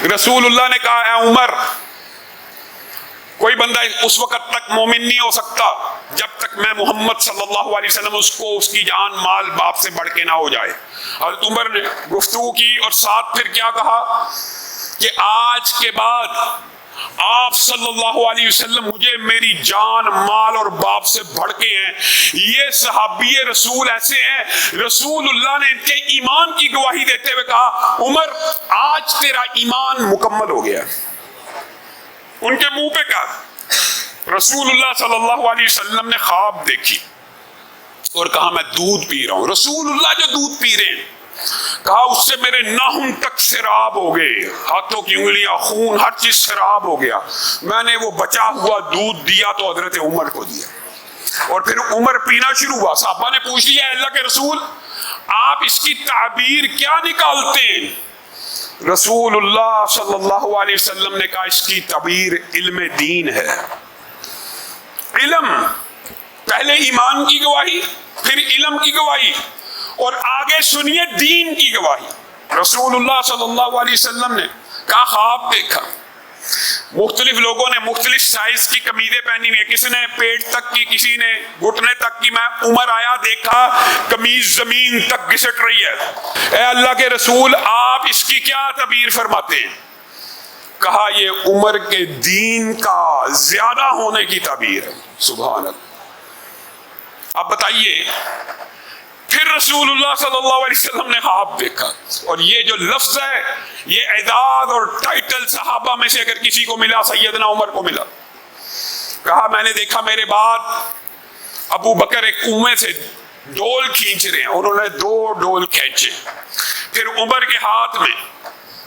रसूलुल्लाह ने कहा, ए उमर, कोई बंदा उस वक्त तक मोमिन नहीं हो सकता जब तक मैं मोहम्मद सल्लल्लाहु अलैहि वसल्लम उसको उसकी जान माल बाप से बढ़ के ना हो जाए। हज़रत उमर ने गुफ्तगू की और साथ फिर क्या कहा कि आज के बाद आप सल्लल्लाहु अलैहि वसल्लम मुझे मेरी जान माल और बाप से बढ़ के हैं। ये सहाबी रसूल ऐसे हैं, रसूलुल्लाह ने इनके ईमान की गवाही देते हुए कहा, उमर आज तेरा ईमान मुकम्मल हो गया। उनके मुंह पे कहा। रसूलुल्लाह सल्लल्लाहु अलैहि वसल्लम ने ख्वाब देखी और कहा, मैं दूध पी रहा हूं। रसूलुल्लाह जो दूध पी रहे हैं, कहा उससे मेरे नाखून तक शराब हो गए, हाथों की उंगलियां, खून, हर चीज शराब हो गया। मैंने वो बचा हुआ दूध दिया तो हजरत उमर को दिया और फिर उमर पीना शुरू हुआ। साहबा ने पूछ लिया, अल्लाह के रसूल आप इसकी ताबीर क्या निकालते हैं? रसूलुल्लाह सल्लल्लाहु अलैहि वसल्लम ने कहा, इसकी ताबीर इल्म दीन है। इल्म, पहले ईमान की गवाही, फिर इल्म की गवाही और आगे सुनिए दीन की गवाही। रसूलुल्लाह सल्लल्लाहु अलैहि वसल्लम ने कहा, ख्वाब देखा, मुख्तलिफ लोगों ने मुख्तलिफ साइज की कमीजें पहनी हुई है, किसी ने पेट तक की, किसी ने घुटने तक की। मैं उमर आया, देखा कमीज जमीन तक घिसट रही है। ए अल्लाह के रसूल आप इसकी क्या तबीर फरमाते हैं? कहा, ये उमर के दीन का ज्यादा होने की तबीर है। सुभान अल्लाह। अब बताइए, फिर रसूलुल्लाह सल्लल्लाहु अलैहि वसल्लम ने ख्वाब देखा और ये जो लफ्ज है, ये एजाज और टाइटल सहाबा में से अगर किसी को मिला, सैयदना उमर को मिला। कहा, मैंने देखा मेरे बाद अबू बकर एक कुएं से डोल खींच रहे हैं, उन्होंने 2 डोल खींचे, फिर उमर के हाथ में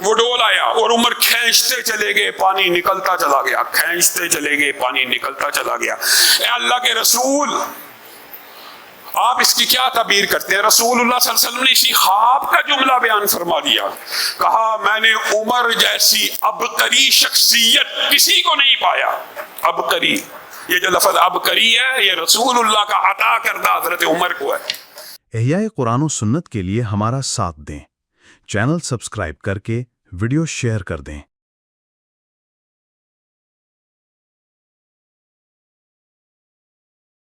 वो डोल आया और उमर खींचते चले गए, पानी निकलता चला गया, खींचते चले गए, पानी निकलता चला गया। ए अल्लाह के रसूल आप इसकी क्या तबीर करते हैं? रसूलुल्लाह सल्लल्लाहु अलैहि वसल्लम ने इसी ख्वाब का जुमला बयान फरमा दिया। कहा, मैंने उमर जैसी अबकरी शख्सियत किसी को नहीं पाया। अबकरी, ये जो लफ्ज अबकरी है, ये रसूलुल्लाह का अता करदा हजरत उमर को है। इह्याए कुरान और सुन्नत के लिए हमारा साथ दें, चैनल सब्सक्राइब करके वीडियो शेयर कर दें।